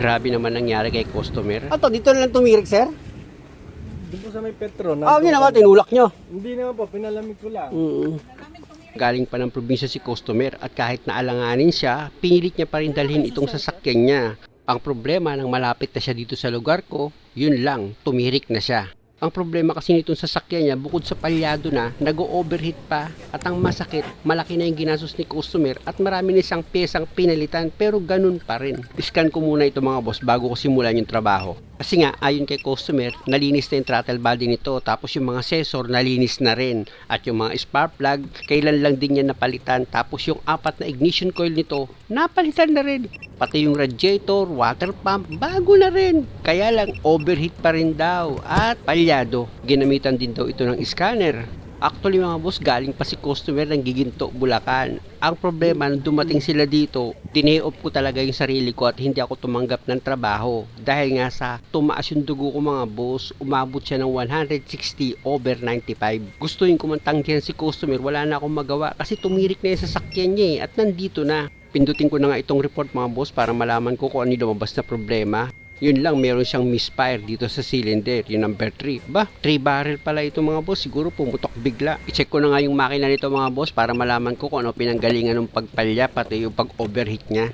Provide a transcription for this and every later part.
Grabe naman nangyari kay customer. Ato, dito na lang tumirik, sir? Doon po sa may Petro. Ginawa, tinulak nyo. Hindi naman po, pinalamig ko lang. Galing pa ng probinsya si customer at kahit naalanganin siya, pinilit niya pa rin dalhin itong sasakyan niya. Ang problema nang malapit na siya dito sa lugar ko, yun lang, tumirik na siya. Ang problema kasi nitong sasakyan niya, bukod sa palyado na, nag-overheat pa at ang masakit, malaki na yung ginastos ni customer at marami na siyang pyesang pinalitan pero ganun pa rin. Iscan ko muna ito mga boss bago ko simulan yung trabaho. Kasi nga, ayon kay customer, nalinis na yung throttle body nito tapos yung mga sensor nalinis na rin at yung mga spark plug, kailan lang din yan napalitan tapos yung 4 na ignition coil nito, napalitan na rin. Pati yung radiator, water pump, bago na rin. Kaya lang, overheat pa rin daw at palyado. Ginamitan din daw ito ng scanner. Actually mga boss, galing pa si customer ng Giginto, Bulacan. Ang problema, nung dumating sila dito, dinay-off ko talaga yung sarili ko at hindi ako tumanggap ng trabaho. Dahil nga sa tumaas yung dugo ko mga boss, umabot siya ng 160/95. Gustuin ko man tanggihan si customer, wala na akong magawa kasi tumirik na yung sasakyan niya at nandito na. Pindutin ko na nga itong report mga boss para malaman ko kung ano yung lumabas na problema. Yun lang, meron siyang misfire dito sa cylinder, yung number 3. 3 barrel pala ito mga boss, siguro pumutok bigla. I-check ko na nga yung makina nito mga boss para malaman ko kung ano pinanggalingan ng pagpalya pati yung pag-overheat niya.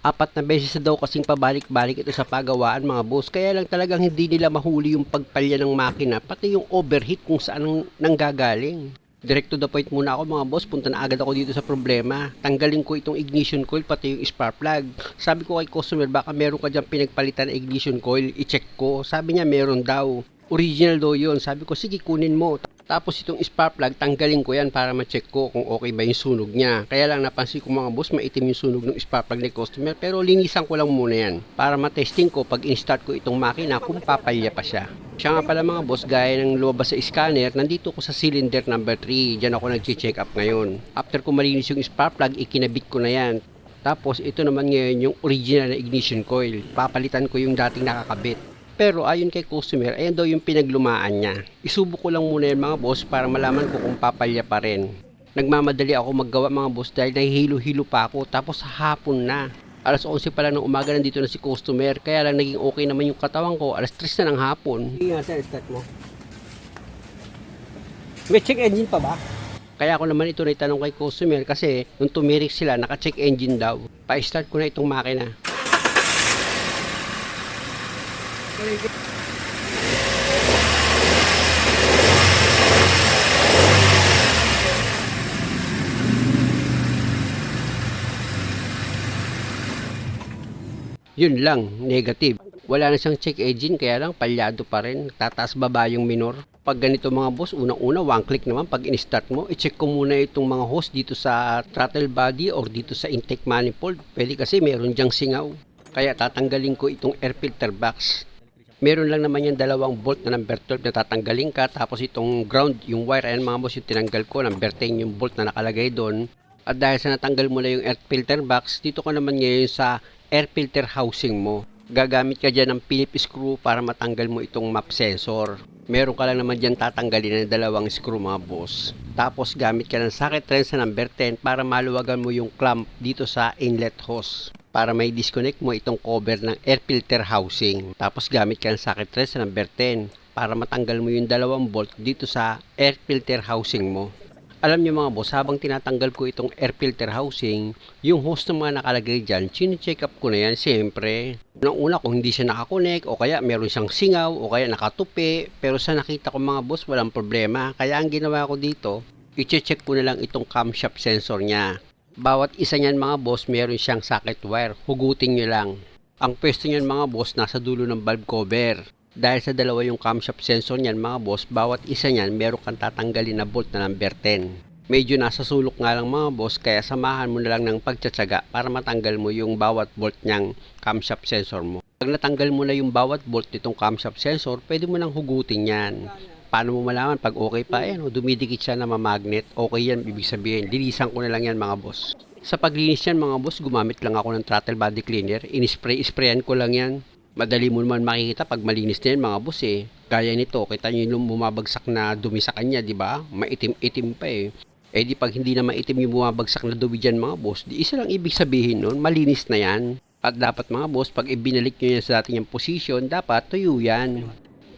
4 na beses daw kasing pabalik-balik ito sa pagawaan mga boss, kaya lang talagang hindi nila mahuli yung pagpalya ng makina pati yung overheat kung saan nanggagaling. Direct to the point muna ako mga boss, punta na agad ako dito sa problema. Tanggalin ko itong ignition coil pati yung spark plug. Sabi ko kay customer, baka meron ka dyan pinagpalitan na ignition coil, i-check ko. Sabi niya meron daw. Original daw yun. Sabi ko sige kunin mo. Tapos itong spark plug, tanggalin ko yan para ma-check ko kung okay ba yung sunog niya. Kaya lang napansin ko mga boss, maitim yung sunog ng spark plug ni customer. Pero linisan ko lang muna yan para ma-testing ko pag in-start ko itong makina kung papalya pa siya. Siya nga pala mga boss, gaya ng lumabas sa scanner, nandito ko sa cylinder number 3. Diyan ako nag-check up ngayon. After ko malinis yung spark plug, ikinabit ko na yan. Tapos ito naman ngayon yung original na ignition coil. Papalitan ko yung dating nakakabit. Pero ayon kay customer, ayan daw yung pinaglumaan niya. Isubok ko lang muna yan mga boss para malaman ko kung papalya pa rin. Nagmamadali ako maggawa mga boss dahil nahihilo-hilo pa ako tapos hapon na. Alas 11 pa lang ng umaga nandito na si customer, kaya lang naging okay naman yung katawan ko, alas 3 na ng hapon. Sige nga sir, start mo. May check engine pa ba? Kaya ako naman ito na itanong kay customer kasi nung tumirik sila, naka-check engine daw. Pa-start ko na itong makina. Yun lang, negative. Wala na siyang check engine kaya lang palyado pa rin. Tataas baba yung minor. Pag ganito mga boss, unang-una one click naman pag in-start mo. I-check ko muna itong mga hose dito sa throttle body or dito sa intake manifold. Pwede kasi meron dyang singaw. Kaya tatanggalin ko itong air filter box. Meron lang naman yung 2 bolt na number 12 na tatanggalin ka. Tapos itong ground, yung wire, ayan mga boss yung tinanggal ko. Number 10 yung bolt na nakalagay doon. At dahil sa natanggal mo na yung air filter box, dito ka naman ngayon sa air filter housing mo. Gagamit ka dyan ng Phillips screw para matanggal mo itong map sensor. Meron ka lang naman dyan tatanggalin ng 2 screw mga boss. Tapos gamit ka ng socket wrench na number 10 para maluwagan mo yung clamp dito sa inlet hose. Para may disconnect mo itong cover ng air filter housing. Tapos gamit ka ng socket wrench na number 10 para matanggal mo yung 2 bolt dito sa air filter housing mo. Alam niyo mga boss, habang tinatanggal ko itong air filter housing, yung hose na mga nakalagay dyan, chine-check up ko na yan siyempre. Unang-una kung hindi siya nakakonek o kaya meron siyang singaw o kaya nakatupi. Pero sa nakita ko mga boss, walang problema. Kaya ang ginawa ko dito, i-check ko na lang itong camshaft sensor niya. Bawat isa niyan mga boss, meron siyang socket wire. Hugutin nyo lang. Ang pwesto niyan mga boss, nasa dulo ng valve cover. Dahil sa 2 yung camshaft sensor niyan mga boss, bawat isa niyan meron kang tatanggalin na bolt na number 10. Medyo nasa sulok nga lang mga boss, kaya samahan mo na lang ng pagtsatsaga para matanggal mo yung bawat bolt niyang camshaft sensor mo. Pag natanggal mo na yung bawat bolt nitong camshaft sensor, pwede mo nang hugutin yan. Paano mo malaman pag okay pa dumidikit siya na mamagnet, okay yan, ibig sabihin, linisan ko na lang yan mga boss. Sa paglinis yan mga boss, gumamit lang ako ng throttle body cleaner, sprayan ko lang yan. Madali mo naman makikita pag malinis na yan mga boss Gaya nito, kita nyo yung bumabagsak na dumi sa kanya, di ba? Maitim-itim pa Eh di pag hindi na maitim yung bumabagsak na dumi dyan mga boss, di isa lang ibig sabihin nun, malinis na yan. At dapat mga boss, pag ibinalik nyo yan sa ating yung position, dapat tuyo yan.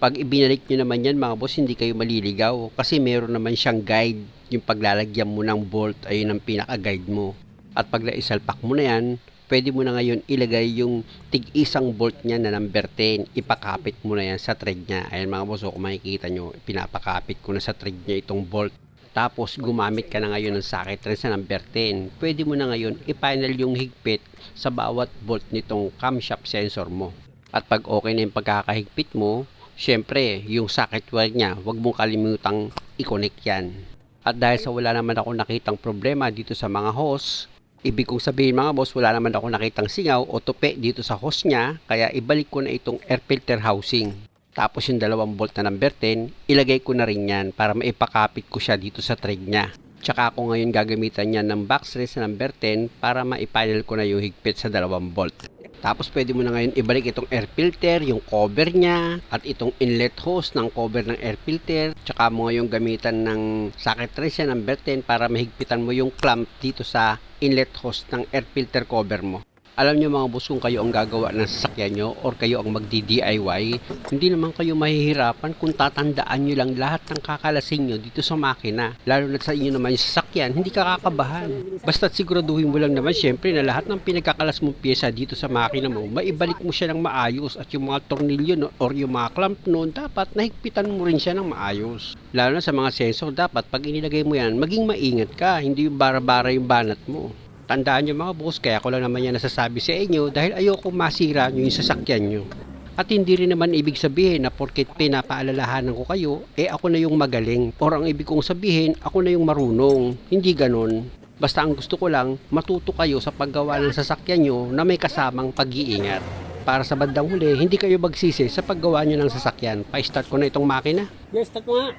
Pag ibinalik nyo naman yan mga boss, hindi kayo maliligaw. Kasi meron naman siyang guide. Yung paglalagyan mo ng bolt, ayun ang pinaka-guide mo. At pag naisalpak mo na yan, pwede mo na ngayon ilagay yung tig-isang bolt niya na number 10. Ipakapit mo na yan sa thread niya. Ayan mga boss, kung makikita nyo, pinapakapit ko na sa thread niya itong bolt. Tapos gumamit ka na ngayon ng socket thread sa number 10. Pwede mo na ngayon i-final yung higpit sa bawat bolt nitong camshaft sensor mo. At pag okay na yung pagkakahigpit mo, syempre yung socket wire niya, huwag mong kalimutang i-connect yan. At dahil sa wala naman ako nakitang problema dito sa mga hose, ibig kong sabihin mga boss, wala naman ako nakitang singaw o tupi dito sa hose niya, kaya ibalik ko na itong air filter housing. Tapos yung dalawang bolt na number 10, ilagay ko na rin yan para maipakapit ko siya dito sa thread niya. Tsaka ako ngayon gagamitan yan ng box race na number 10 para maipanel ko na yung higpit sa dalawang bolt. Tapos pwede mo na ngayon ibalik itong air filter, yung cover niya, at itong inlet hose ng cover ng air filter. Tsaka mo ngayon gamitan ng socket race na number 10 para mahigpitan mo yung clamp dito sa inlet hose ng air filter cover mo. Alam nyo mga boss, kung kayo ang gagawa ng sasakyan nyo or kayo ang magdi-DIY, hindi naman kayo mahihirapan kung tatandaan nyo lang lahat ng kakalasin nyo dito sa makina. Lalo na sa inyo naman yung sasakyan, hindi ka kakabahan. Basta't siguraduhin mo lang naman syempre na lahat ng pinagkakalas mong pyesa dito sa makina mo, maibalik mo siya ng maayos at yung mga tornilyo no, or yung mga clamp noon, dapat nahigpitan mo rin siya ng maayos. Lalo na sa mga sensor, dapat pag inilagay mo yan, maging maingat ka, hindi yung bara-bara yung banat mo. Tandaan nyo mga boss, kaya ko lang naman yan nasasabi sa inyo dahil ayoko masira nyo yung sasakyan nyo. At hindi rin naman ibig sabihin na porket pinapaalalahanan ko kayo, ako na yung magaling. Or ang ibig kong sabihin, ako na yung marunong. Hindi ganon. Basta ang gusto ko lang, matuto kayo sa paggawa ng sasakyan nyo na may kasamang pag-iingat. Para sa bandang huli, hindi kayo magsisi sa paggawa nyo ng sasakyan. Pa-start ko na itong makina. Yes, start mo nga.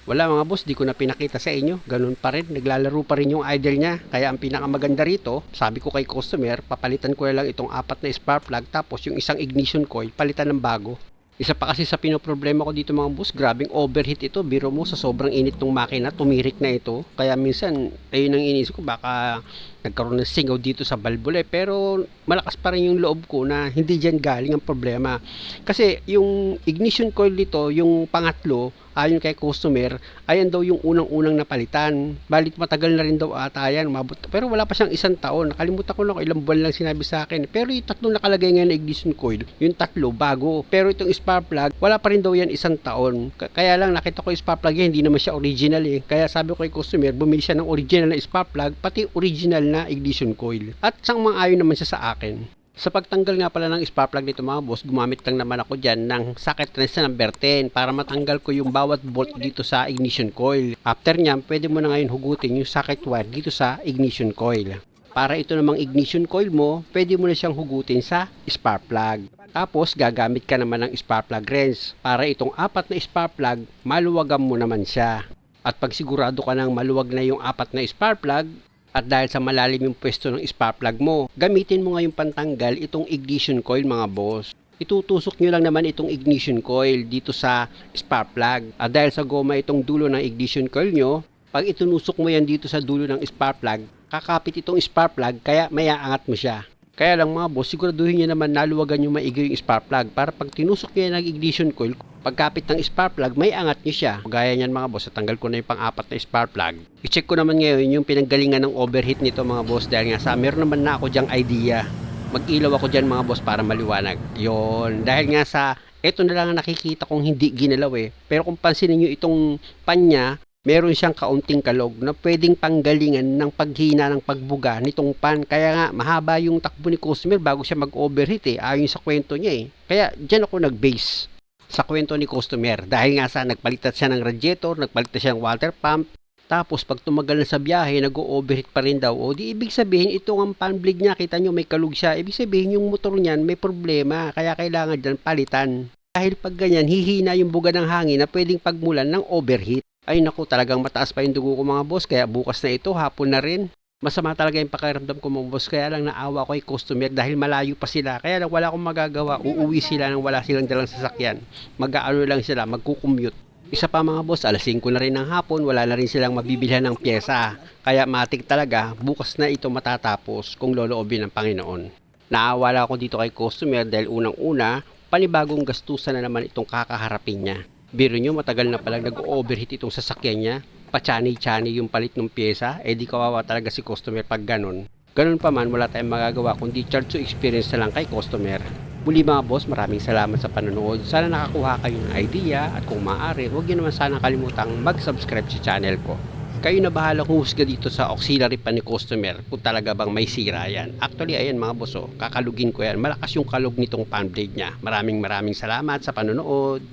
Wala mga boss, di ko na pinakita sa inyo. Ganun pa rin, naglalaro pa rin yung idle niya. Kaya ang pinakamaganda rito, sabi ko kay customer, papalitan ko na lang itong 4 na spark plug, tapos yung isang ignition coil, palitan ng bago. Isa pa kasi sa pinoproblema ko dito mga boss, grabing overheat ito. Biro mo, sa sobrang init ng makina, tumirik na ito. Kaya minsan, ayun ang inisip ko, baka nagkaroon ng singaw dito sa valve. Pero malakas pa rin yung loob ko na hindi dyan galing ang problema. Kasi yung ignition coil dito, yung pangatlo, ayon kay customer, ayan daw yung unang-unang napalitan. Balit matagal na rin daw ata yan, umabot. Pero wala pa siyang 1 taon. Nakalimutan ko na kung ilang buwan lang sinabi sa akin. Pero yung tatlong nakalagay ngayon na ignition coil, yung tatlo bago. Pero itong spark plug, wala pa rin daw yan 1 taon. Kaya lang nakita ko yung spark plug yan, hindi naman siya original eh. Kaya sabi ko kay customer, bumili siya ng original na spark plug, pati original na ignition coil. At sang mang-ayon naman siya sa akin. Sa pagtanggal nga pala ng spark plug nito mga boss, gumamit lang naman ako dyan ng socket wrench na number 10 para matanggal ko yung bawat bolt dito sa ignition coil. After nyan, pwede mo na ngayon hugutin yung socket wire dito sa ignition coil. Para ito namang ignition coil mo, pwede mo na siyang hugutin sa spark plug. Tapos gagamit ka naman ng spark plug wrench para itong 4 na spark plug, maluwagan mo naman siya. At pag sigurado ka nang maluwag na yung 4 na spark plug, at dahil sa malalim yung pwesto ng spark plug mo, gamitin mo ngayong pantanggal itong ignition coil mga boss. Itutusok nyo lang naman itong ignition coil dito sa spark plug. At dahil sa goma itong dulo ng ignition coil nyo, pag itunusok mo yan dito sa dulo ng spark plug, kakapit itong spark plug kaya may aangat mo siya. Kaya lang mga boss, siguraduhin nyo naman naluwagan yung maigi yung spark plug para pag tinusok nyo yan ng ignition coil, pagkapit ng spark plug, may angat nyo siya. Gaya niyan mga boss, tanggal ko na yung pang-4 na spark plug. I-check ko naman ngayon yung pinanggalingan ng overheat nito mga boss dahil nga sa meron naman na ako dyang idea. Mag-ilaw ako dyan mga boss para maliwanag. Yon, dahil nga sa eto na lang ang nakikita kong hindi ginalaw eh. Pero kung pansinin nyo itong panya, meron siyang kaunting kalog na pwedeng panggalingan ng paghina ng pagbuga nitong pan. Kaya nga, mahaba yung takbo ni customer bago siya mag-overheat eh. Ayon sa kwento niya eh. Kaya dyan ako nag-base sa kwento ni customer. Dahil nga sa nagpalitan siya ng radiator, nagpalitan siya ng water pump. Tapos pag tumagal na sa biyahe, nag-overheat pa rin daw. O di ibig sabihin, ito ang fan blade niya, kita nyo may kalog siya. Ibig sabihin, yung motor niyan may problema. Kaya kailangan dyan palitan. Dahil pag ganyan, hihina yung buga ng hangin na pwedeng pagmulan ng overheat. Ay naku, talagang mataas pa yung dugo ko mga boss, kaya bukas na ito, hapon na rin. Masama talaga yung pakiramdam ko mga boss, kaya lang naawa ko kay customer dahil malayo pa sila. Kaya lang wala akong magagawa, uuwi sila nang wala silang dalang sasakyan. Mag-aano lang sila, magkukommute. Isa pa mga boss, alas 5 na rin ng hapon, wala na rin silang mabibilhan ng pyesa. Kaya matik talaga, bukas na ito matatapos kung loloobin ng Panginoon. Naawala ako dito kay customer dahil unang-una, panibagong gastusan na naman itong kakaharapin niya. Biro nyo, matagal na palang nag-overheat itong sasakyan niya. Pachani-chani yung palit ng pyesa, di kawawa talaga si customer pag ganon. Ganon pa man, wala tayong magagawa kundi charge to experience na lang kay customer. Muli mga boss, maraming salamat sa panonood. Sana nakakuha kayo ng idea at kung maaari, huwag nyo naman sana kalimutang mag-subscribe sa channel ko. Kayo na bahala humusga dito sa auxiliary pa ni customer kung talaga bang may sira yan. Actually, ayan mga boss, kakalugin ko yan. Malakas yung kalog nitong fan blade niya. Maraming salamat sa panonood.